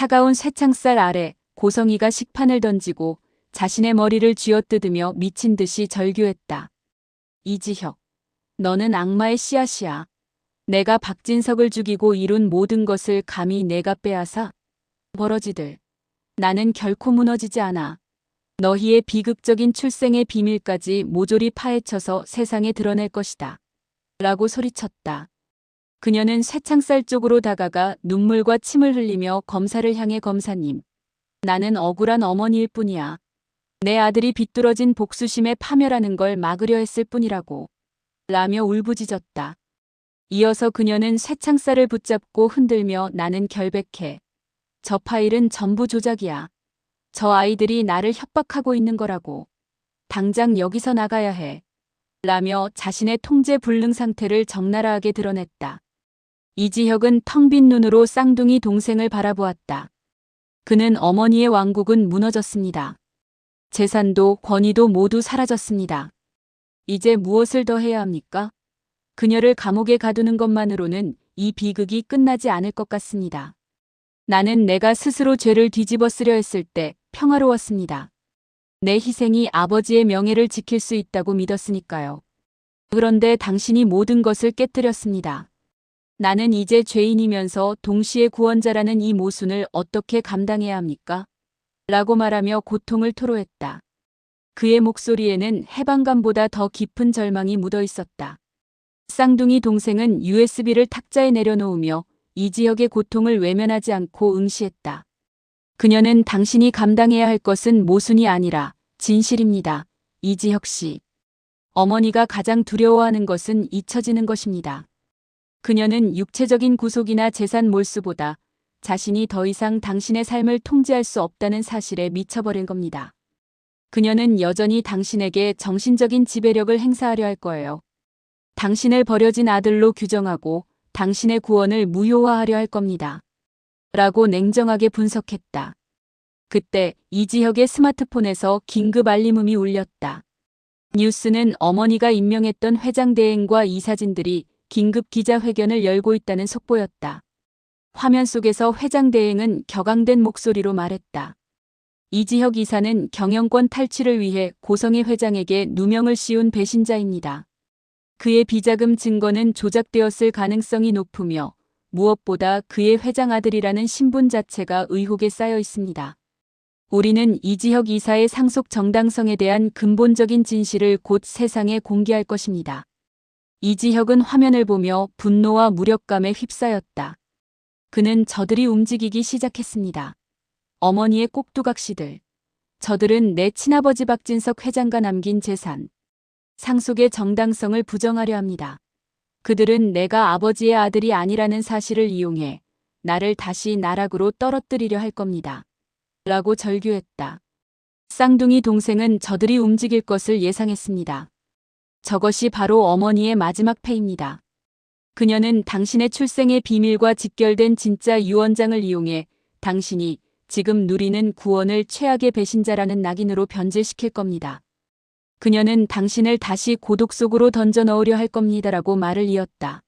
차가운 쇠창살 아래 고성이가 식판을 던지고 자신의 머리를 쥐어뜯으며 미친 듯이 절규했다. 이지혁, 너는 악마의 씨앗이야. 내가 박진석을 죽이고 이룬 모든 것을 감히 내가 빼앗아? 버러지들. 나는 결코 무너지지 않아. 너희의 비극적인 출생의 비밀까지 모조리 파헤쳐서 세상에 드러낼 것이다. 라고 소리쳤다. 그녀는 쇠창살 쪽으로 다가가 눈물과 침을 흘리며 검사를 향해 검사님. 나는 억울한 어머니일 뿐이야. 내 아들이 비뚤어진 복수심에 파멸하는 걸 막으려 했을 뿐이라고. 라며 울부짖었다. 이어서 그녀는 쇠창살을 붙잡고 흔들며 나는 결백해. 저 파일은 전부 조작이야. 저 아이들이 나를 협박하고 있는 거라고. 당장 여기서 나가야 해. 라며 자신의 통제 불능 상태를 적나라하게 드러냈다. 이지혁은 텅 빈 눈으로 쌍둥이 동생을 바라보았다. 그는 어머니의 왕국은 무너졌습니다. 재산도 권위도 모두 사라졌습니다. 이제 무엇을 더 해야 합니까? 그녀를 감옥에 가두는 것만으로는 이 비극이 끝나지 않을 것 같습니다. 나는 내가 스스로 죄를 뒤집어 쓰려 했을 때 평화로웠습니다. 내 희생이 아버지의 명예를 지킬 수 있다고 믿었으니까요. 그런데 당신이 모든 것을 깨뜨렸습니다. 나는 이제 죄인이면서 동시에 구원자라는 이 모순을 어떻게 감당해야 합니까? 라고 말하며 고통을 토로했다. 그의 목소리에는 해방감보다 더 깊은 절망이 묻어 있었다. 쌍둥이 동생은 USB를 탁자에 내려놓으며 이지혁의 고통을 외면하지 않고 응시했다. 그녀는 당신이 감당해야 할 것은 모순이 아니라 진실입니다. 이지혁 씨. 어머니가 가장 두려워하는 것은 잊혀지는 것입니다. 그녀는 육체적인 구속이나 재산 몰수보다 자신이 더 이상 당신의 삶을 통제할 수 없다는 사실에 미쳐버린 겁니다. 그녀는 여전히 당신에게 정신적인 지배력을 행사하려 할 거예요. 당신을 버려진 아들로 규정하고 당신의 구원을 무효화하려 할 겁니다. 라고 냉정하게 분석했다. 그때 이지혁의 스마트폰에서 긴급 알림음이 울렸다. 뉴스는 어머니가 임명했던 회장 대행과 이사진들이 긴급 기자회견을 열고 있다는 속보였다. 화면 속에서 회장 대행은 격앙된 목소리로 말했다. 이지혁 이사는 경영권 탈취를 위해 고성의 회장에게 누명을 씌운 배신자입니다. 그의 비자금 증거는 조작되었을 가능성이 높으며 무엇보다 그의 회장 아들이라는 신분 자체가 의혹에 쌓여 있습니다. 우리는 이지혁 이사의 상속 정당성에 대한 근본적인 진실을 곧 세상에 공개할 것입니다. 이지혁은 화면을 보며 분노와 무력감에 휩싸였다. 그는 저들이 움직이기 시작했습니다. 어머니의 꼭두각시들. 저들은 내 친아버지 박진석 회장가 남긴 재산, 상속의 정당성을 부정하려 합니다. 그들은 내가 아버지의 아들이 아니라는 사실을 이용해 나를 다시 나락으로 떨어뜨리려 할 겁니다. 라고 절규했다. 쌍둥이 동생은 저들이 움직일 것을 예상했습니다. 저것이 바로 어머니의 마지막 패입니다. 그녀는 당신의 출생의 비밀과 직결된 진짜 유언장을 이용해 당신이 지금 누리는 구원을 최악의 배신자라는 낙인으로 변질시킬 겁니다. 그녀는 당신을 다시 고독 속으로 던져 넣으려 할 겁니다라고 말을 이었다.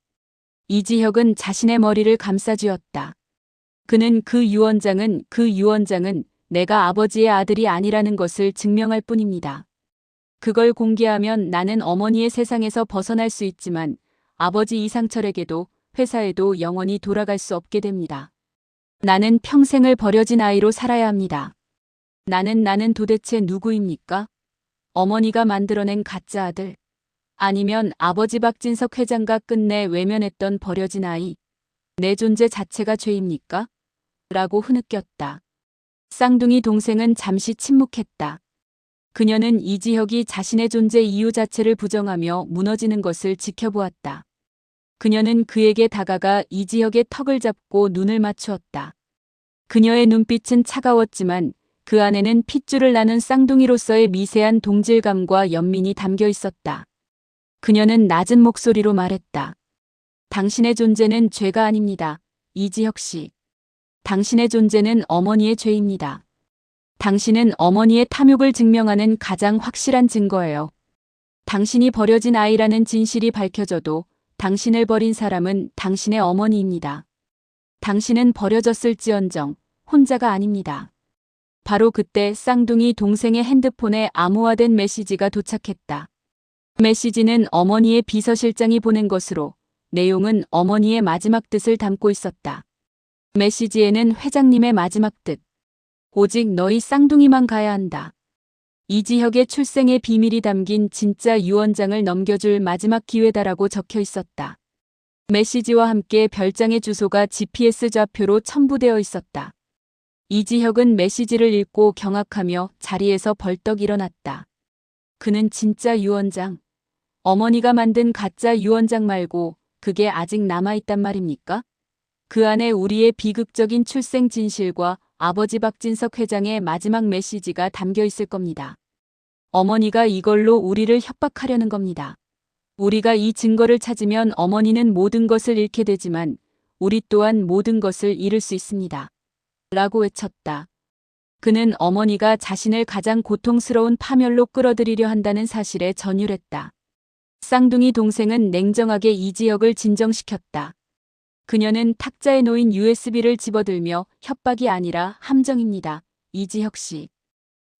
이지혁은 자신의 머리를 감싸쥐었다. 그는 그 유언장은 내가 아버지의 아들이 아니라는 것을 증명할 뿐입니다. 그걸 공개하면 나는 어머니의 세상에서 벗어날 수 있지만 아버지 이상철에게도 회사에도 영원히 돌아갈 수 없게 됩니다. 나는 평생을 버려진 아이로 살아야 합니다. 나는 도대체 누구입니까? 어머니가 만들어낸 가짜 아들? 아니면 아버지 박진석 회장과 끝내 외면했던 버려진 아이? 내 존재 자체가 죄입니까? 라고 흐느꼈다. 쌍둥이 동생은 잠시 침묵했다. 그녀는 이지혁이 자신의 존재 이유 자체를 부정하며 무너지는 것을 지켜보았다. 그녀는 그에게 다가가 이지혁의 턱을 잡고 눈을 맞추었다. 그녀의 눈빛은 차가웠지만 그 안에는 핏줄을 나눈 쌍둥이로서의 미세한 동질감과 연민이 담겨 있었다. 그녀는 낮은 목소리로 말했다. 당신의 존재는 죄가 아닙니다. 이지혁 씨. 당신의 존재는 어머니의 죄입니다. 당신은 어머니의 탐욕을 증명하는 가장 확실한 증거예요. 당신이 버려진 아이라는 진실이 밝혀져도 당신을 버린 사람은 당신의 어머니입니다. 당신은 버려졌을지언정 혼자가 아닙니다. 바로 그때 쌍둥이 동생의 핸드폰에 암호화된 메시지가 도착했다. 메시지는 어머니의 비서실장이 보낸 것으로 내용은 어머니의 마지막 뜻을 담고 있었다. 메시지에는 회장님의 마지막 뜻. 오직 너희 쌍둥이만 가야 한다. 이지혁의 출생의 비밀이 담긴 진짜 유언장을 넘겨줄 마지막 기회다라고 적혀 있었다. 메시지와 함께 별장의 주소가 GPS 좌표로 첨부되어 있었다. 이지혁은 메시지를 읽고 경악하며 자리에서 벌떡 일어났다. 그는 진짜 유언장, 어머니가 만든 가짜 유언장 말고 그게 아직 남아있단 말입니까? 그 안에 우리의 비극적인 출생 진실과 아버지 박진석 회장의 마지막 메시지가 담겨 있을 겁니다. 어머니가 이걸로 우리를 협박하려는 겁니다. 우리가 이 증거를 찾으면 어머니는 모든 것을 잃게 되지만 우리 또한 모든 것을 잃을 수 있습니다. 라고 외쳤다. 그는 어머니가 자신을 가장 고통스러운 파멸로 끌어들이려 한다는 사실에 전율했다. 쌍둥이 동생은 냉정하게 이지혁을 진정시켰다. 그녀는 탁자에 놓인 USB를 집어들며 협박이 아니라 함정입니다. 이지혁 씨.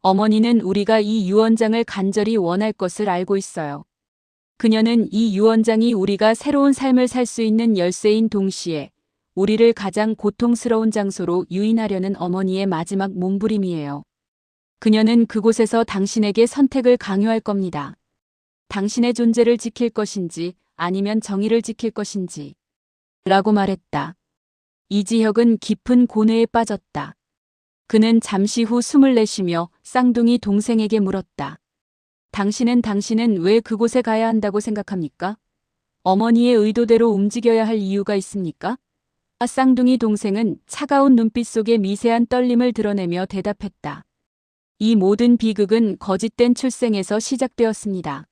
어머니는 우리가 이 유언장을 간절히 원할 것을 알고 있어요. 그녀는 이 유언장이 우리가 새로운 삶을 살 수 있는 열쇠인 동시에 우리를 가장 고통스러운 장소로 유인하려는 어머니의 마지막 몸부림이에요. 그녀는 그곳에서 당신에게 선택을 강요할 겁니다. 당신의 존재를 지킬 것인지 아니면 정의를 지킬 것인지. 라고 말했다. 이지혁은 깊은 고뇌에 빠졌다. 그는 잠시 후 숨을 내쉬며 쌍둥이 동생에게 물었다. 당신은 왜 그곳에 가야 한다고 생각합니까? 어머니의 의도대로 움직여야 할 이유가 있습니까? 쌍둥이 동생은 차가운 눈빛 속에 미세한 떨림을 드러내며 대답했다. 이 모든 비극은 거짓된 출생에서 시작되었습니다.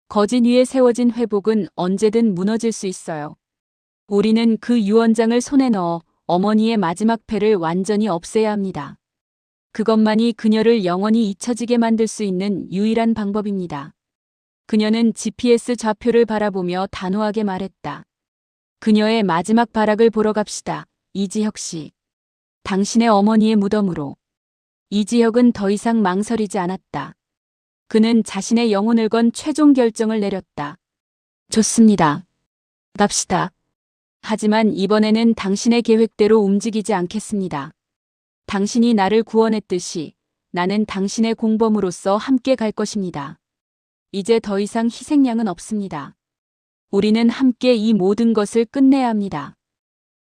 거짓 위에 세워진 회복은 언제든 무너질 수 있어요. 우리는 그 유언장을 손에 넣어 어머니의 마지막 패를 완전히 없애야 합니다. 그것만이 그녀를 영원히 잊혀지게 만들 수 있는 유일한 방법입니다. 그녀는 GPS 좌표를 바라보며 단호하게 말했다. 그녀의 마지막 발악을 보러 갑시다. 이지혁 씨. 당신의 어머니의 무덤으로. 이지혁은 더 이상 망설이지 않았다. 그는 자신의 영혼을 건 최종 결정을 내렸다. 좋습니다. 갑시다. 하지만 이번에는 당신의 계획대로 움직이지 않겠습니다. 당신이 나를 구원했듯이 나는 당신의 공범으로서 함께 갈 것입니다. 이제 더 이상 희생양은 없습니다. 우리는 함께 이 모든 것을 끝내야 합니다.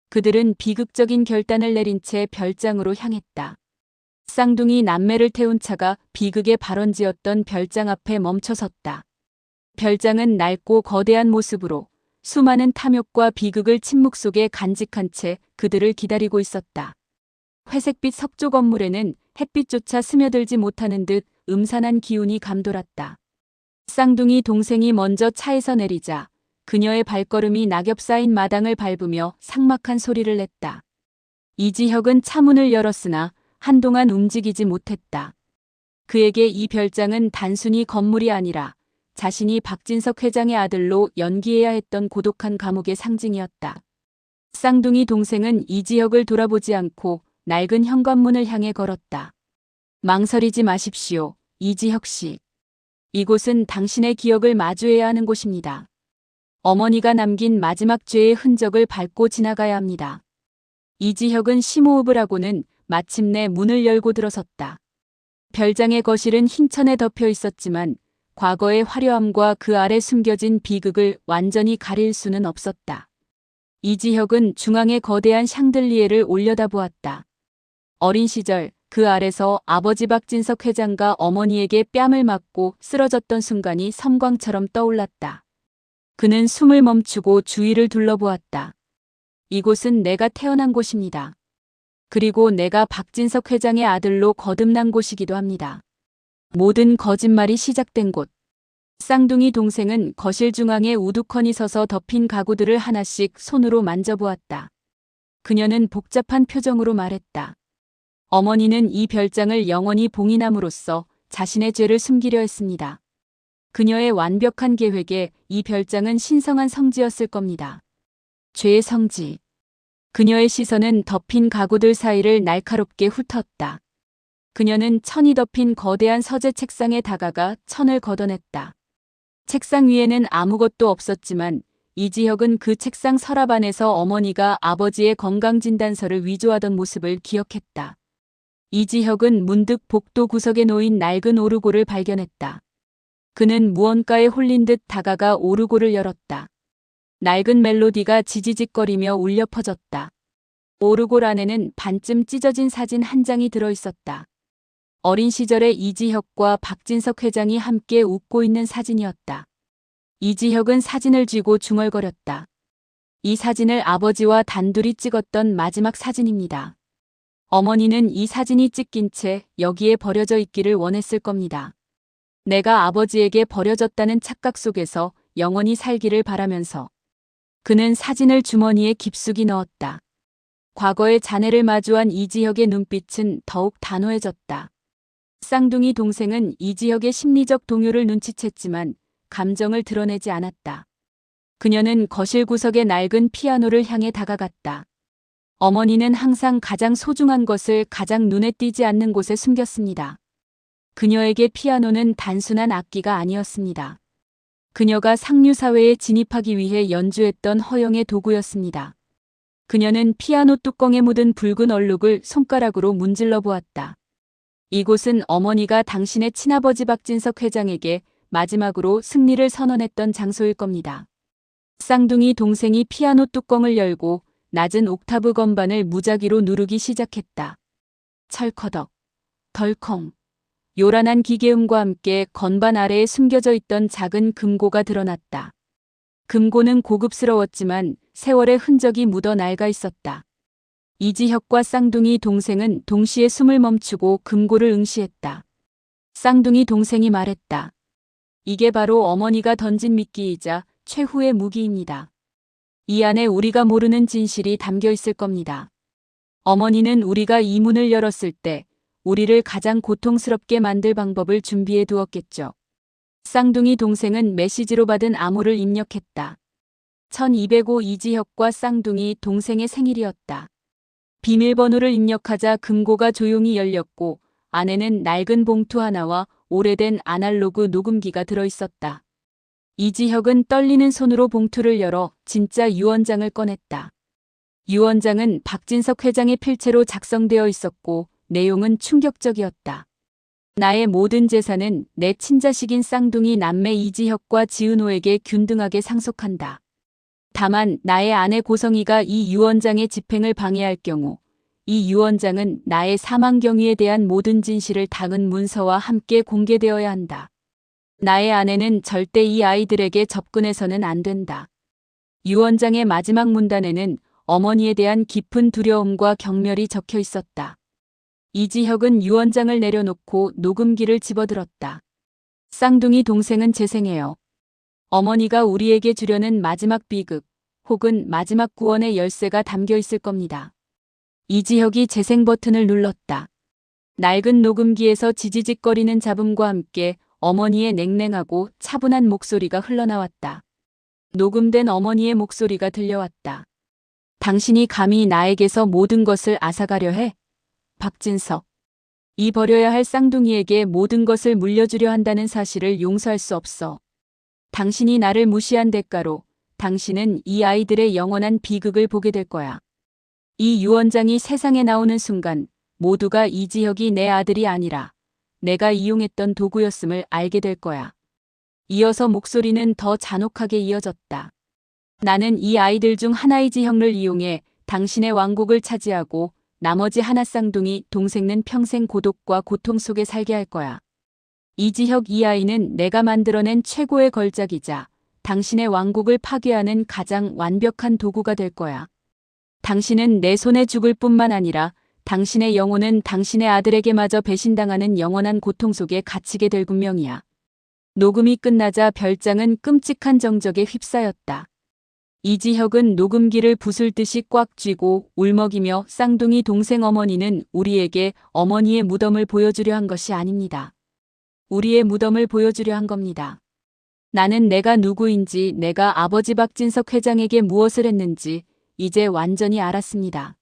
그들은 비극적인 결단을 내린 채 별장으로 향했다. 쌍둥이 남매를 태운 차가 비극의 발원지였던 별장 앞에 멈춰섰다. 별장은 낡고 거대한 모습으로 수많은 탐욕과 비극을 침묵 속에 간직한 채 그들을 기다리고 있었다. 회색빛 석조 건물에는 햇빛조차 스며들지 못하는 듯 음산한 기운이 감돌았다. 쌍둥이 동생이 먼저 차에서 내리자 그녀의 발걸음이 낙엽 쌓인 마당을 밟으며 삭막한 소리를 냈다. 이지혁은 차문을 열었으나 한동안 움직이지 못했다. 그에게 이 별장은 단순히 건물이 아니라 자신이 박진석 회장의 아들로 연기해야 했던 고독한 감옥의 상징이었다. 쌍둥이 동생은 이지혁을 돌아보지 않고 낡은 현관문을 향해 걸었다. 망설이지 마십시오, 이지혁 씨. 이곳은 당신의 기억을 마주해야 하는 곳입니다. 어머니가 남긴 마지막 죄의 흔적을 밟고 지나가야 합니다. 이지혁은 심호흡을 하고는 마침내 문을 열고 들어섰다. 별장의 거실은 흰 천에 덮여 있었지만 과거의 화려함과 그 아래 숨겨진 비극을 완전히 가릴 수는 없었다. 이지혁은 중앙의 거대한 샹들리에를 올려다보았다. 어린 시절 그 아래서 아버지 박진석 회장과 어머니에게 뺨을 맞고 쓰러졌던 순간이 섬광처럼 떠올랐다. 그는 숨을 멈추고 주위를 둘러보았다. 이곳은 내가 태어난 곳입니다. 그리고 내가 박진석 회장의 아들로 거듭난 곳이기도 합니다. 모든 거짓말이 시작된 곳. 쌍둥이 동생은 거실 중앙에 우두커니 서서 덮인 가구들을 하나씩 손으로 만져보았다. 그녀는 복잡한 표정으로 말했다. 어머니는 이 별장을 영원히 봉인함으로써 자신의 죄를 숨기려 했습니다. 그녀의 완벽한 계획에 이 별장은 신성한 성지였을 겁니다. 죄의 성지. 그녀의 시선은 덮인 가구들 사이를 날카롭게 훑었다. 그녀는 천이 덮인 거대한 서재 책상에 다가가 천을 걷어냈다. 책상 위에는 아무것도 없었지만 이지혁은 그 책상 서랍 안에서 어머니가 아버지의 건강진단서를 위조하던 모습을 기억했다. 이지혁은 문득 복도 구석에 놓인 낡은 오르골을 발견했다. 그는 무언가에 홀린 듯 다가가 오르골을 열었다. 낡은 멜로디가 지지직거리며 울려 퍼졌다. 오르골 안에는 반쯤 찢어진 사진 한 장이 들어있었다. 어린 시절의 이지혁과 박진석 회장이 함께 웃고 있는 사진이었다. 이지혁은 사진을 쥐고 중얼거렸다. 이 사진을 아버지와 단둘이 찍었던 마지막 사진입니다. 어머니는 이 사진이 찢긴 채 여기에 버려져 있기를 원했을 겁니다. 내가 아버지에게 버려졌다는 착각 속에서 영원히 살기를 바라면서. 그는 사진을 주머니에 깊숙이 넣었다. 과거의 자네를 마주한 이지혁의 눈빛은 더욱 단호해졌다. 쌍둥이 동생은 이지혁의 심리적 동요를 눈치챘지만 감정을 드러내지 않았다. 그녀는 거실 구석의 낡은 피아노를 향해 다가갔다. 어머니는 항상 가장 소중한 것을 가장 눈에 띄지 않는 곳에 숨겼습니다. 그녀에게 피아노는 단순한 악기가 아니었습니다. 그녀가 상류사회에 진입하기 위해 연주했던 허영의 도구였습니다. 그녀는 피아노 뚜껑에 묻은 붉은 얼룩을 손가락으로 문질러 보았다. 이곳은 어머니가 당신의 친아버지 박진석 회장에게 마지막으로 승리를 선언했던 장소일 겁니다. 쌍둥이 동생이 피아노 뚜껑을 열고 낮은 옥타브 건반을 무작위로 누르기 시작했다. 철커덕, 덜컹. 요란한 기계음과 함께 건반 아래에 숨겨져 있던 작은 금고가 드러났다. 금고는 고급스러웠지만 세월의 흔적이 묻어 낡아 있었다. 이지혁과 쌍둥이 동생은 동시에 숨을 멈추고 금고를 응시했다. 쌍둥이 동생이 말했다. 이게 바로 어머니가 던진 미끼이자 최후의 무기입니다. 이 안에 우리가 모르는 진실이 담겨 있을 겁니다. 어머니는 우리가 이 문을 열었을 때 우리를 가장 고통스럽게 만들 방법을 준비해 두었겠죠. 쌍둥이 동생은 메시지로 받은 암호를 입력했다. 1205 이지혁과 쌍둥이 동생의 생일이었다. 비밀번호를 입력하자 금고가 조용히 열렸고 안에는 낡은 봉투 하나와 오래된 아날로그 녹음기가 들어있었다. 이지혁은 떨리는 손으로 봉투를 열어 진짜 유언장을 꺼냈다. 유언장은 박진석 회장의 필체로 작성되어 있었고 내용은 충격적이었다. 나의 모든 재산은 내 친자식인 쌍둥이 남매 이지혁과 지은호에게 균등하게 상속한다. 다만 나의 아내 고성이가 이 유언장의 집행을 방해할 경우 이 유언장은 나의 사망 경위에 대한 모든 진실을 담은 문서와 함께 공개되어야 한다. 나의 아내는 절대 이 아이들에게 접근해서는 안 된다. 유언장의 마지막 문단에는 어머니에 대한 깊은 두려움과 경멸이 적혀 있었다. 이지혁은 유언장을 내려놓고 녹음기를 집어들었다. 쌍둥이 동생은 재생해요. 어머니가 우리에게 주려는 마지막 비극 혹은 마지막 구원의 열쇠가 담겨 있을 겁니다. 이지혁이 재생 버튼을 눌렀다. 낡은 녹음기에서 지지직거리는 잡음과 함께 어머니의 냉랭하고 차분한 목소리가 흘러나왔다. 녹음된 어머니의 목소리가 들려왔다. 당신이 감히 나에게서 모든 것을 앗아가려 해? 박진석. 이 버려야 할 쌍둥이에게 모든 것을 물려주려 한다는 사실을 용서할 수 없어. 당신이 나를 무시한 대가로 당신은 이 아이들의 영원한 비극을 보게 될 거야. 이 유언장이 세상에 나오는 순간 모두가 이지혁이 내 아들이 아니라 내가 이용했던 도구였음을 알게 될 거야. 이어서 목소리는 더 잔혹하게 이어졌다. 나는 이 아이들 중 하나 이지혁을 이용해 당신의 왕국을 차지하고 나머지 하나 쌍둥이 동생은 평생 고독과 고통 속에 살게 할 거야. 이지혁 이 아이는 내가 만들어낸 최고의 걸작이자 당신의 왕국을 파괴하는 가장 완벽한 도구가 될 거야. 당신은 내 손에 죽을 뿐만 아니라 당신의 영혼은 당신의 아들에게마저 배신당하는 영원한 고통 속에 갇히게 될 운명이야. 녹음이 끝나자 별장은 끔찍한 정적에 휩싸였다. 이지혁은 녹음기를 부술듯이 꽉 쥐고 울먹이며 쌍둥이 동생 어머니는 우리에게 어머니의 무덤을 보여주려 한 것이 아닙니다. 우리의 무덤을 보여주려 한 겁니다. 나는 내가 누구인지, 내가 아버지 박진석 회장에게 무엇을 했는지, 이제 완전히 알았습니다.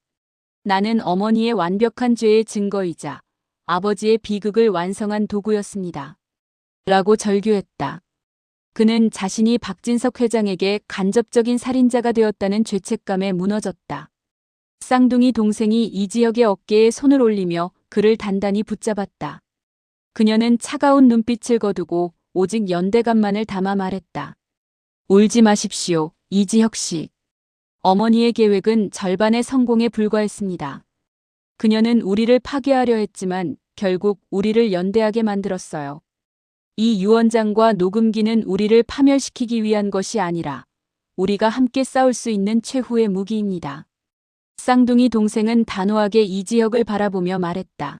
나는 어머니의 완벽한 죄의 증거이자 아버지의 비극을 완성한 도구였습니다. 라고 절규했다. 그는 자신이 박진석 회장에게 간접적인 살인자가 되었다는 죄책감에 무너졌다. 쌍둥이 동생이 이지혁의 어깨에 손을 올리며 그를 단단히 붙잡았다. 그녀는 차가운 눈빛을 거두고 오직 연대감만을 담아 말했다. 울지 마십시오, 이지혁 씨. 어머니의 계획은 절반의 성공에 불과했습니다. 그녀는 우리를 파괴하려 했지만 결국 우리를 연대하게 만들었어요. 이 유언장과 녹음기는 우리를 파멸시키기 위한 것이 아니라 우리가 함께 싸울 수 있는 최후의 무기입니다. 쌍둥이 동생은 단호하게 이지혁을 바라보며 말했다.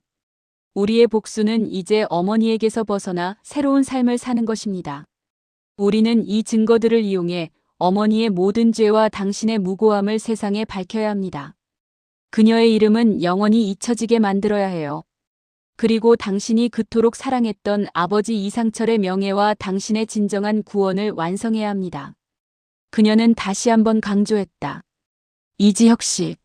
우리의 복수는 이제 어머니에게서 벗어나 새로운 삶을 사는 것입니다. 우리는 이 증거들을 이용해 어머니의 모든 죄와 당신의 무고함을 세상에 밝혀야 합니다. 그녀의 이름은 영원히 잊혀지게 만들어야 해요. 그리고 당신이 그토록 사랑했던 아버지 이상철의 명예와 당신의 진정한 구원을 완성해야 합니다. 그녀는 다시 한번 강조했다. 이지혁 씨.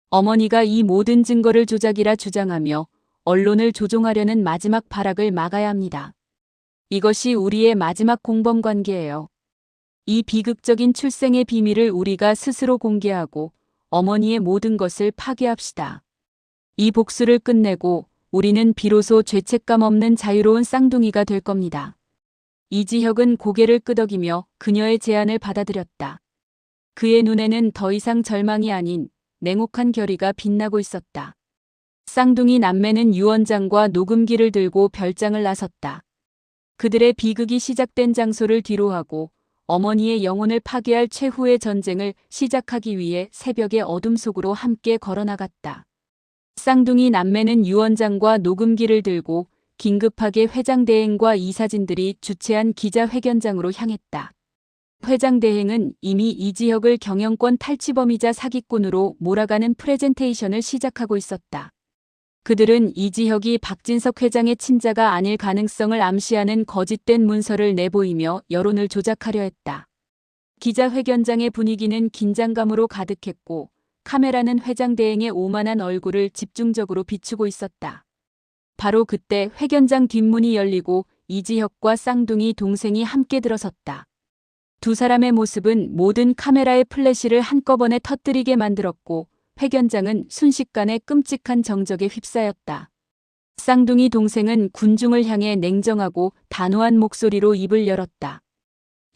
어머니가 이 모든 증거를 조작이라 주장하며 언론을 조종하려는 마지막 발악을 막아야 합니다. 이것이 우리의 마지막 공범 관계예요. 이 비극적인 출생의 비밀을 우리가 스스로 공개하고 어머니의 모든 것을 파괴합시다. 이 복수를 끝내고 우리는 비로소 죄책감 없는 자유로운 쌍둥이가 될 겁니다. 이지혁은 고개를 끄덕이며 그녀의 제안을 받아들였다. 그의 눈에는 더 이상 절망이 아닌 냉혹한 결의가 빛나고 있었다. 쌍둥이 남매는 유언장과 녹음기를 들고 별장을 나섰다. 그들의 비극이 시작된 장소를 뒤로하고 어머니의 영혼을 파괴할 최후의 전쟁을 시작하기 위해 새벽의 어둠 속으로 함께 걸어나갔다. 쌍둥이 남매는 유언장과 녹음기를 들고 긴급하게 회장 대행과 이사진들이 주최한 기자회견장으로 향했다. 회장 대행은 이미 이지혁을 경영권 탈취범이자 사기꾼으로 몰아가는 프레젠테이션을 시작하고 있었다. 그들은 이지혁이 박진석 회장의 친자가 아닐 가능성을 암시하는 거짓된 문서를 내보이며 여론을 조작하려 했다. 기자회견장의 분위기는 긴장감으로 가득했고 카메라는 회장 대행의 오만한 얼굴을 집중적으로 비추고 있었다. 바로 그때 회견장 뒷문이 열리고 이지혁과 쌍둥이 동생이 함께 들어섰다. 두 사람의 모습은 모든 카메라의 플래시를 한꺼번에 터뜨리게 만들었고 회견장은 순식간에 끔찍한 정적에 휩싸였다. 쌍둥이 동생은 군중을 향해 냉정하고 단호한 목소리로 입을 열었다.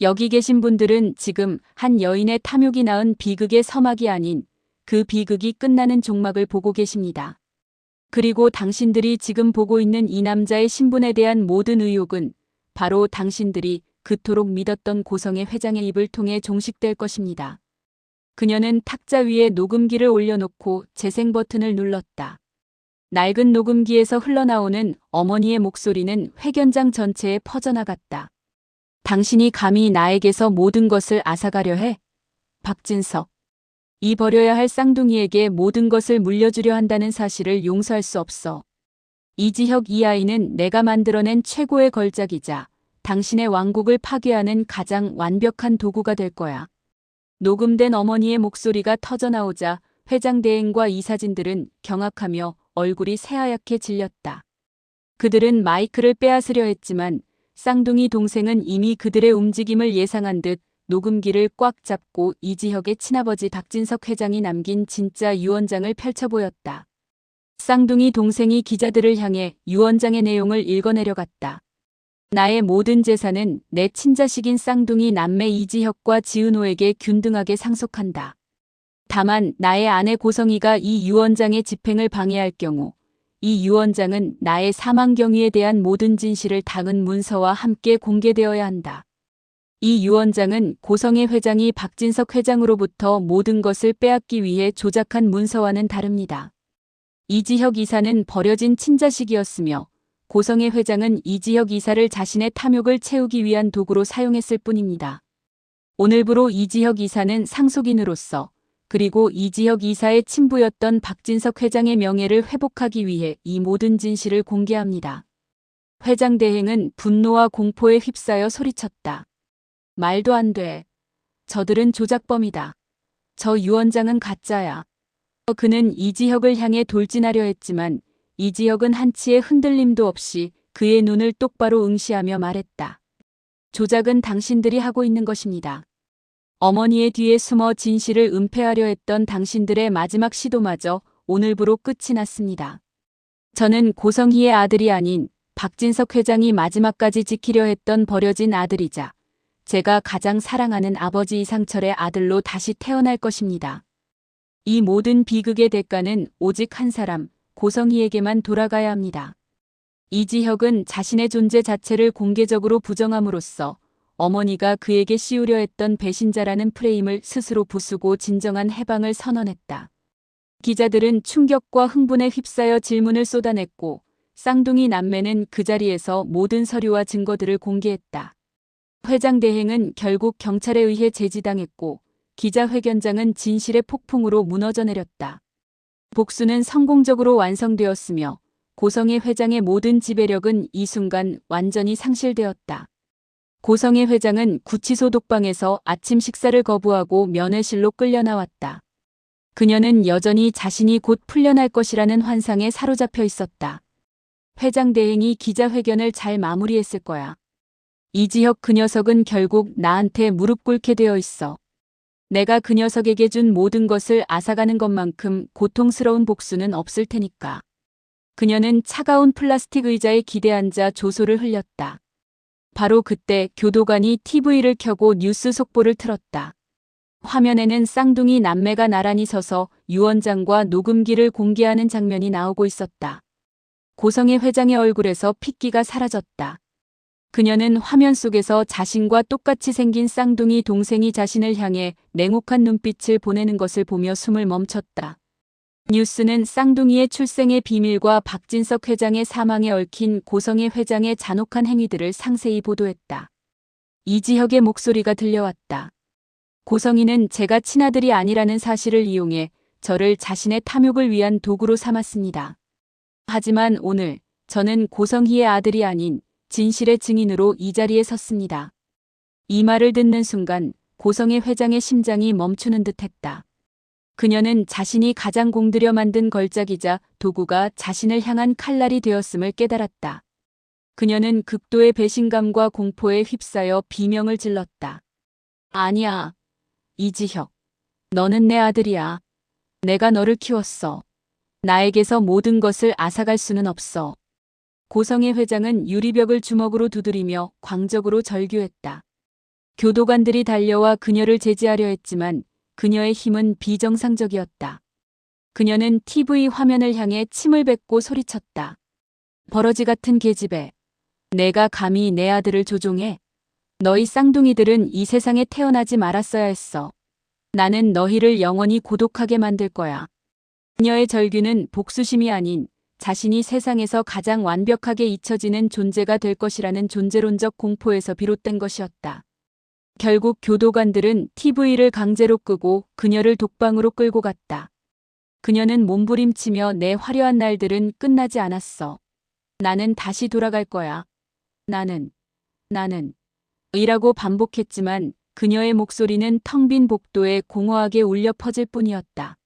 여기 계신 분들은 지금 한 여인의 탐욕이 낳은 비극의 서막이 아닌 그 비극이 끝나는 종막을 보고 계십니다. 그리고 당신들이 지금 보고 있는 이 남자의 신분에 대한 모든 의혹은 바로 당신들이 그토록 믿었던 고성의 회장의 입을 통해 종식될 것입니다. 그녀는 탁자 위에 녹음기를 올려놓고 재생 버튼을 눌렀다. 낡은 녹음기에서 흘러나오는 어머니의 목소리는 회견장 전체에 퍼져나갔다. 당신이 감히 나에게서 모든 것을 앗아가려 해? 박진석. 이 버려야 할 쌍둥이에게 모든 것을 물려주려 한다는 사실을 용서할 수 없어. 이지혁 이 아이는 내가 만들어낸 최고의 걸작이자 당신의 왕국을 파괴하는 가장 완벽한 도구가 될 거야. 녹음된 어머니의 목소리가 터져나오자 회장 대행과 이사진들은 경악하며 얼굴이 새하얗게 질렸다. 그들은 마이크를 빼앗으려 했지만 쌍둥이 동생은 이미 그들의 움직임을 예상한 듯 녹음기를 꽉 잡고 이지혁의 친아버지 박진석 회장이 남긴 진짜 유언장을 펼쳐 보였다. 쌍둥이 동생이 기자들을 향해 유언장의 내용을 읽어내려갔다. 나의 모든 재산은 내 친자식인 쌍둥이 남매 이지혁과 지은호에게 균등하게 상속한다. 다만 나의 아내 고성이가 이 유언장의 집행을 방해할 경우 이 유언장은 나의 사망 경위에 대한 모든 진실을 담은 문서와 함께 공개되어야 한다. 이 유언장은 고성의 회장이 박진석 회장으로부터 모든 것을 빼앗기 위해 조작한 문서와는 다릅니다. 이지혁 이사는 버려진 친자식이었으며 고성의 회장은 이지혁 이사를 자신의 탐욕을 채우기 위한 도구로 사용했을 뿐입니다. 오늘부로 이지혁 이사는 상속인으로서 그리고 이지혁 이사의 친부였던 박진석 회장의 명예를 회복하기 위해 이 모든 진실을 공개합니다. 회장 대행은 분노와 공포에 휩싸여 소리쳤다. 말도 안 돼. 저들은 조작범이다. 저 유원장은 가짜야. 그는 이지혁을 향해 돌진하려 했지만 이지혁은 한치의 흔들림도 없이 그의 눈을 똑바로 응시하며 말했다. 조작은 당신들이 하고 있는 것입니다. 어머니의 뒤에 숨어 진실을 은폐하려 했던 당신들의 마지막 시도마저 오늘부로 끝이 났습니다. 저는 고성희의 아들이 아닌 박진석 회장이 마지막까지 지키려 했던 버려진 아들이자 제가 가장 사랑하는 아버지 이상철의 아들로 다시 태어날 것입니다. 이 모든 비극의 대가는 오직 한 사람, 고성희에게만 돌아가야 합니다. 이지혁은 자신의 존재 자체를 공개적으로 부정함으로써 어머니가 그에게 씌우려 했던 배신자라는 프레임을 스스로 부수고 진정한 해방을 선언했다. 기자들은 충격과 흥분에 휩싸여 질문을 쏟아냈고 쌍둥이 남매는 그 자리에서 모든 서류와 증거들을 공개했다. 회장 대행은 결국 경찰에 의해 제지당했고 기자회견장은 진실의 폭풍으로 무너져 내렸다. 복수는 성공적으로 완성되었으며 고성희 회장의 모든 지배력은 이 순간 완전히 상실되었다. 고성희 회장은 구치소 독방에서 아침 식사를 거부하고 면회실로 끌려 나왔다. 그녀는 여전히 자신이 곧 풀려날 것이라는 환상에 사로잡혀 있었다. 회장 대행이 기자회견을 잘 마무리했을 거야. 이지혁 그 녀석은 결국 나한테 무릎 꿇게 되어 있어. 내가 그 녀석에게 준 모든 것을 앗아가는 것만큼 고통스러운 복수는 없을 테니까. 그녀는 차가운 플라스틱 의자에 기대앉아 조소를 흘렸다. 바로 그때 교도관이 TV를 켜고 뉴스 속보를 틀었다. 화면에는 쌍둥이 남매가 나란히 서서 유원장과 녹음기를 공개하는 장면이 나오고 있었다. 고성희 회장의 얼굴에서 핏기가 사라졌다. 그녀는 화면 속에서 자신과 똑같이 생긴 쌍둥이 동생이 자신을 향해 냉혹한 눈빛을 보내는 것을 보며 숨을 멈췄다. 뉴스는 쌍둥이의 출생의 비밀과 박진석 회장의 사망에 얽힌 고성희 회장의 잔혹한 행위들을 상세히 보도했다. 이지혁의 목소리가 들려왔다. 고성희는 제가 친아들이 아니라는 사실을 이용해 저를 자신의 탐욕을 위한 도구로 삼았습니다. 하지만 오늘 저는 고성희의 아들이 아닌 진실의 증인으로 이 자리에 섰습니다. 이 말을 듣는 순간 고성희 회장의 심장이 멈추는 듯했다. 그녀는 자신이 가장 공들여 만든 걸작이자 도구가 자신을 향한 칼날이 되었음을 깨달았다. 그녀는 극도의 배신감과 공포에 휩싸여 비명을 질렀다. 아니야. 이지혁. 너는 내 아들이야. 내가 너를 키웠어. 나에게서 모든 것을 앗아갈 수는 없어. 고성희 회장은 유리벽을 주먹으로 두드리며 광적으로 절규했다. 교도관들이 달려와 그녀를 제지하려 했지만 그녀의 힘은 비정상적이었다. 그녀는 TV 화면을 향해 침을 뱉고 소리쳤다. 버러지 같은 계집애. 내가 감히 내 아들을 조종해? 너희 쌍둥이들은 이 세상에 태어나지 말았어야 했어. 나는 너희를 영원히 고독하게 만들 거야. 그녀의 절규는 복수심이 아닌 자신이 세상에서 가장 완벽하게 잊혀지는 존재가 될 것이라는 존재론적 공포에서 비롯된 것이었다. 결국 교도관들은 TV를 강제로 끄고 그녀를 독방으로 끌고 갔다. 그녀는 몸부림치며 내 화려한 날들은 끝나지 않았어. 나는 다시 돌아갈 거야. 나는 이라고 반복했지만 그녀의 목소리는 텅 빈 복도에 공허하게 울려 퍼질 뿐이었다.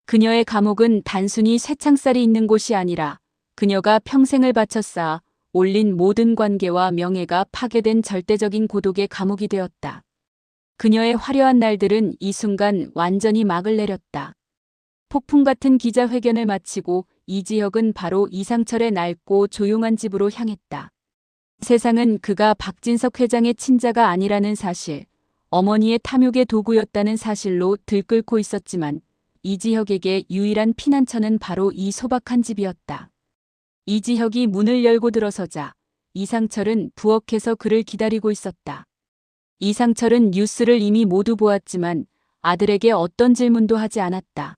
그녀의 감옥은 단순히 쇠창살이 있는 곳이 아니라 그녀가 평생을 바쳐 쌓아 올린 모든 관계와 명예가 파괴된 절대적인 고독의 감옥이 되었다. 그녀의 화려한 날들은 이 순간 완전히 막을 내렸다. 폭풍 같은 기자회견을 마치고 이지혁은 바로 이상철의 낡고 조용한 집으로 향했다. 세상은 그가 박진석 회장의 친자가 아니라는 사실, 어머니의 탐욕의 도구였다는 사실로 들끓고 있었지만 이지혁에게 유일한 피난처는 바로 이 소박한 집이었다. 이지혁이 문을 열고 들어서자 이상철은 부엌에서 그를 기다리고 있었다. 이상철은 뉴스를 이미 모두 보았지만 아들에게 어떤 질문도 하지 않았다.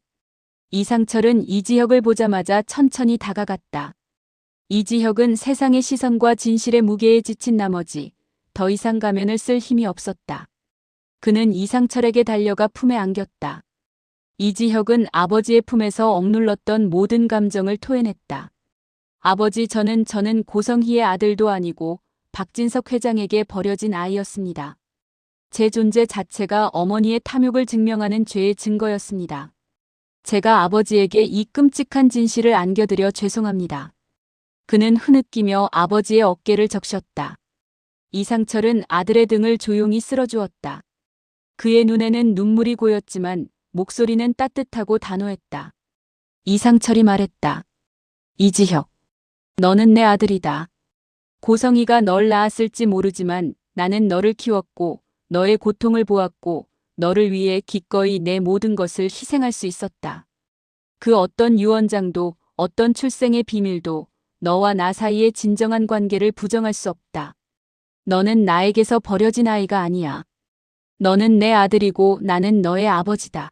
이상철은 이지혁을 보자마자 천천히 다가갔다. 이지혁은 세상의 시선과 진실의 무게에 지친 나머지 더 이상 가면을 쓸 힘이 없었다. 그는 이상철에게 달려가 품에 안겼다. 이지혁은 아버지의 품에서 억눌렀던 모든 감정을 토해냈다. 아버지, 저는 고성희의 아들도 아니고 박진석 회장에게 버려진 아이였습니다. 제 존재 자체가 어머니의 탐욕을 증명하는 죄의 증거였습니다. 제가 아버지에게 이 끔찍한 진실을 안겨드려 죄송합니다. 그는 흐느끼며 아버지의 어깨를 적셨다. 이상철은 아들의 등을 조용히 쓸어주었다. 그의 눈에는 눈물이 고였지만 목소리는 따뜻하고 단호했다. 이상철이 말했다. 이지혁, 너는 내 아들이다. 고성이가 널 낳았을지 모르지만 나는 너를 키웠고 너의 고통을 보았고 너를 위해 기꺼이 내 모든 것을 희생할 수 있었다. 그 어떤 유언장도 어떤 출생의 비밀도 너와 나 사이의 진정한 관계를 부정할 수 없다. 너는 나에게서 버려진 아이가 아니야. 너는 내 아들이고 나는 너의 아버지다.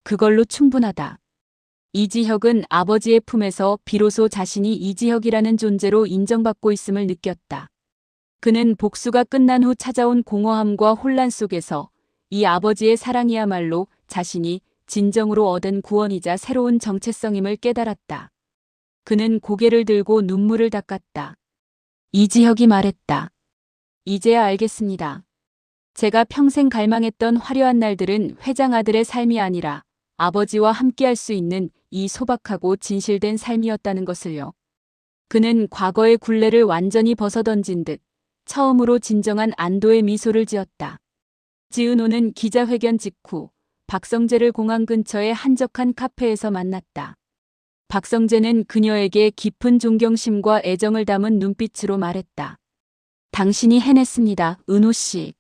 그걸로 충분하다. 이지혁은 아버지의 품에서 비로소 자신이 이지혁이라는 존재로 인정받고 있음을 느꼈다. 그는 복수가 끝난 후 찾아온 공허함과 혼란 속에서 이 아버지의 사랑이야말로 자신이 진정으로 얻은 구원이자 새로운 정체성임을 깨달았다. 그는 고개를 들고 눈물을 닦았다. 이지혁이 말했다. 이제야 알겠습니다. 제가 평생 갈망했던 화려한 날들은 회장 아들의 삶이 아니라 아버지와 함께할 수 있는 이 소박하고 진실된 삶이었다는 것을요. 그는 과거의 굴레를 완전히 벗어던진 듯 처음으로 진정한 안도의 미소를 지었다. 지은호는 기자회견 직후 박성재를 공항 근처의 한적한 카페에서 만났다. 박성재는 그녀에게 깊은 존경심과 애정을 담은 눈빛으로 말했다. 당신이 해냈습니다, 은호 씨.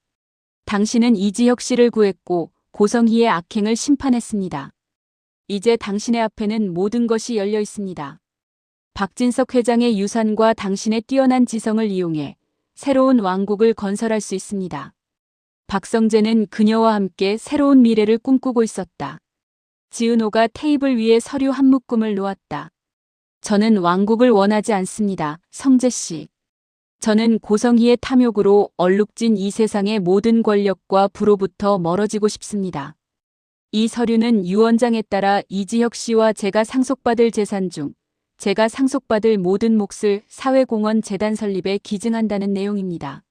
당신은 이지혁 씨를 구했고 고성희의 악행을 심판했습니다. 이제 당신의 앞에는 모든 것이 열려 있습니다. 박진석 회장의 유산과 당신의 뛰어난 지성을 이용해 새로운 왕국을 건설할 수 있습니다. 박성재는 그녀와 함께 새로운 미래를 꿈꾸고 있었다. 지은호가 테이블 위에 서류 한 묶음을 놓았다. 저는 왕국을 원하지 않습니다, 성재 씨. 저는 고성희의 탐욕으로 얼룩진 이 세상의 모든 권력과 부로부터 멀어지고 싶습니다. 이 서류는 유언장에 따라 이지혁 씨와 제가 상속받을 재산 중 제가 상속받을 모든 몫을 사회공헌 재단 설립에 기증한다는 내용입니다.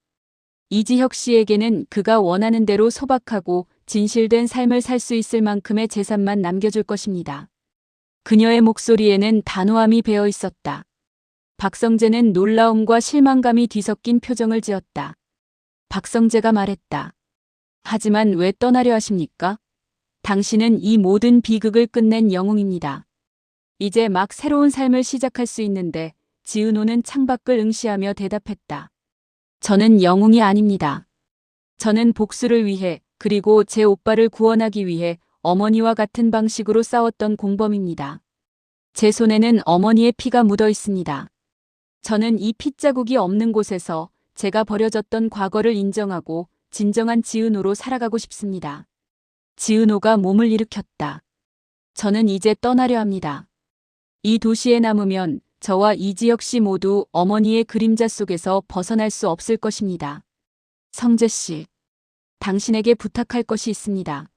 이지혁 씨에게는 그가 원하는 대로 소박하고 진실된 삶을 살 수 있을 만큼의 재산만 남겨줄 것입니다. 그녀의 목소리에는 단호함이 배어 있었다. 박성재는 놀라움과 실망감이 뒤섞인 표정을 지었다. 박성재가 말했다. 하지만 왜 떠나려 하십니까? 당신은 이 모든 비극을 끝낸 영웅입니다. 이제 막 새로운 삶을 시작할 수 있는데 지은호는 창밖을 응시하며 대답했다. 저는 영웅이 아닙니다. 저는 복수를 위해 그리고 제 오빠를 구원하기 위해 어머니와 같은 방식으로 싸웠던 공범입니다. 제 손에는 어머니의 피가 묻어 있습니다. 저는 이 핏자국이 없는 곳에서 제가 버려졌던 과거를 인정하고 진정한 지은호로 살아가고 싶습니다. 지은호가 몸을 일으켰다. 저는 이제 떠나려 합니다. 이 도시에 남으면 저와 이지혁 씨 모두 어머니의 그림자 속에서 벗어날 수 없을 것입니다. 성재 씨, 당신에게 부탁할 것이 있습니다.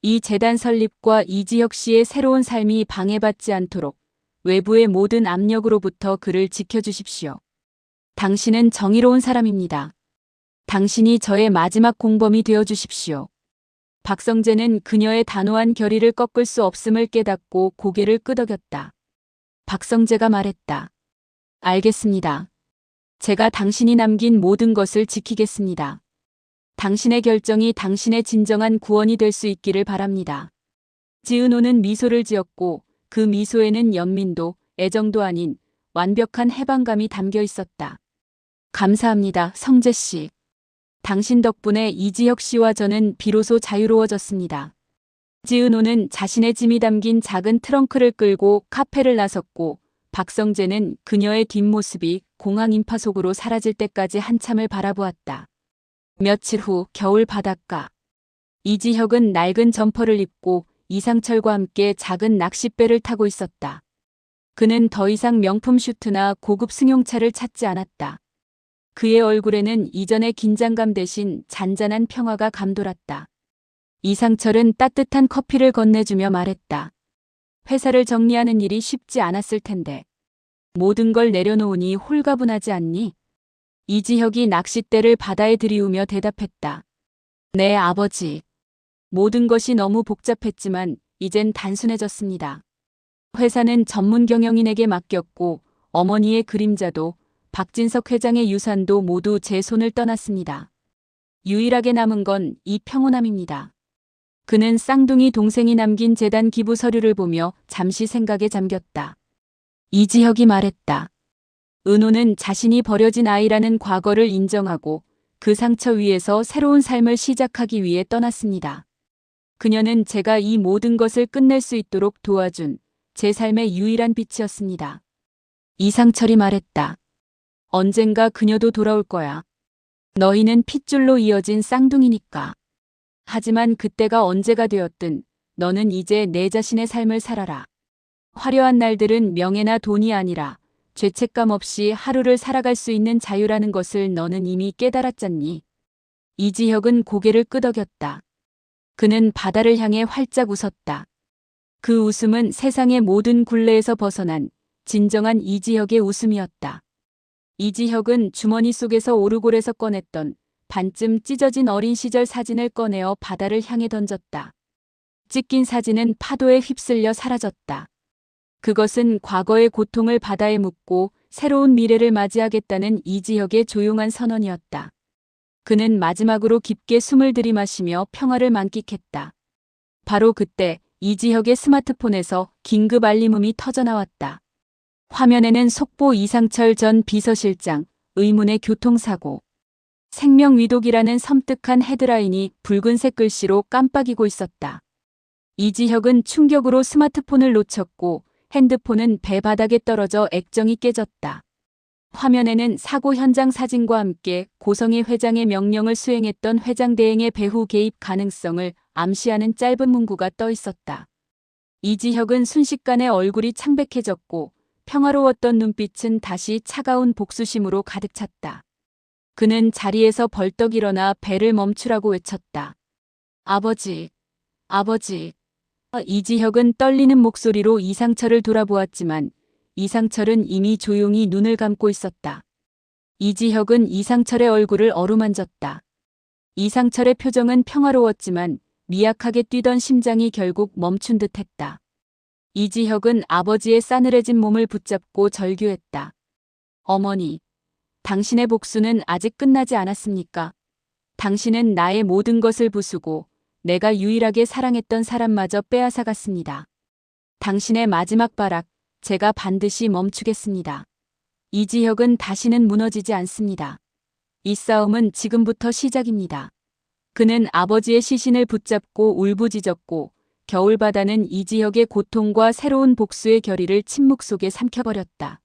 이 재단 설립과 이지혁 씨의 새로운 삶이 방해받지 않도록 외부의 모든 압력으로부터 그를 지켜주십시오. 당신은 정의로운 사람입니다. 당신이 저의 마지막 공범이 되어주십시오. 박성재는 그녀의 단호한 결의를 꺾을 수 없음을 깨닫고 고개를 끄덕였다. 박성재가 말했다. 알겠습니다. 제가 당신이 남긴 모든 것을 지키겠습니다. 당신의 결정이 당신의 진정한 구원이 될 수 있기를 바랍니다. 지은호는 미소를 지었고 그 미소에는 연민도 애정도 아닌 완벽한 해방감이 담겨 있었다. 감사합니다, 성재 씨. 당신 덕분에 이지혁 씨와 저는 비로소 자유로워졌습니다. 지은호는 자신의 짐이 담긴 작은 트렁크를 끌고 카페를 나섰고 박성재는 그녀의 뒷모습이 공항 인파 속으로 사라질 때까지 한참을 바라보았다. 며칠 후 겨울 바닷가. 이지혁은 낡은 점퍼를 입고 이상철과 함께 작은 낚싯배를 타고 있었다. 그는 더 이상 명품 슈트나 고급 승용차를 찾지 않았다. 그의 얼굴에는 이전의 긴장감 대신 잔잔한 평화가 감돌았다. 이상철은 따뜻한 커피를 건네주며 말했다. 회사를 정리하는 일이 쉽지 않았을 텐데. 모든 걸 내려놓으니 홀가분하지 않니? 이지혁이 낚싯대를 바다에 들이우며 대답했다. 네, 아버지. 모든 것이 너무 복잡했지만 이젠 단순해졌습니다. 회사는 전문 경영인에게 맡겼고 어머니의 그림자도 박진석 회장의 유산도 모두 제 손을 떠났습니다. 유일하게 남은 건 이 평온함입니다. 그는 쌍둥이 동생이 남긴 재단 기부 서류를 보며 잠시 생각에 잠겼다. 이지혁이 말했다. 은호는 자신이 버려진 아이라는 과거를 인정하고 그 상처 위에서 새로운 삶을 시작하기 위해 떠났습니다. 그녀는 제가 이 모든 것을 끝낼 수 있도록 도와준 제 삶의 유일한 빛이었습니다. 이상철이 말했다. 언젠가 그녀도 돌아올 거야. 너희는 핏줄로 이어진 쌍둥이니까. 하지만 그때가 언제가 되었든 너는 이제 내 자신의 삶을 살아라. 화려한 날들은 명예나 돈이 아니라 죄책감 없이 하루를 살아갈 수 있는 자유라는 것을 너는 이미 깨달았잖니. 이지혁은 고개를 끄덕였다. 그는 바다를 향해 활짝 웃었다. 그 웃음은 세상의 모든 굴레에서 벗어난 진정한 이지혁의 웃음이었다. 이지혁은 주머니 속에서 오르골에서 꺼냈던 반쯤 찢어진 어린 시절 사진을 꺼내어 바다를 향해 던졌다. 찢긴 사진은 파도에 휩쓸려 사라졌다. 그것은 과거의 고통을 바다에 묻고 새로운 미래를 맞이하겠다는 이지혁의 조용한 선언이었다. 그는 마지막으로 깊게 숨을 들이마시며 평화를 만끽했다. 바로 그때 이지혁의 스마트폰에서 긴급 알림음이 터져나왔다. 화면에는 속보 이상철 전 비서실장, 의문의 교통사고. 생명위독이라는 섬뜩한 헤드라인이 붉은색 글씨로 깜빡이고 있었다. 이지혁은 충격으로 스마트폰을 놓쳤고 핸드폰은 배 바닥에 떨어져 액정이 깨졌다. 화면에는 사고 현장 사진과 함께 고성희 회장의 명령을 수행했던 회장 대행의 배후 개입 가능성을 암시하는 짧은 문구가 떠 있었다. 이지혁은 순식간에 얼굴이 창백해졌고 평화로웠던 눈빛은 다시 차가운 복수심으로 가득 찼다. 그는 자리에서 벌떡 일어나 배를 멈추라고 외쳤다. 아버지, 아버지. 이지혁은 떨리는 목소리로 이상철을 돌아보았지만 이상철은 이미 조용히 눈을 감고 있었다. 이지혁은 이상철의 얼굴을 어루만졌다. 이상철의 표정은 평화로웠지만 미약하게 뛰던 심장이 결국 멈춘 듯했다. 이지혁은 아버지의 싸늘해진 몸을 붙잡고 절규했다. 어머니, 당신의 복수는 아직 끝나지 않았습니까? 당신은 나의 모든 것을 부수고 내가 유일하게 사랑했던 사람마저 빼앗아갔습니다. 당신의 마지막 발악, 제가 반드시 멈추겠습니다. 이지혁은 다시는 무너지지 않습니다. 이 싸움은 지금부터 시작입니다. 그는 아버지의 시신을 붙잡고 울부짖었고 겨울바다는 이지혁의 고통과 새로운 복수의 결의를 침묵 속에 삼켜버렸다.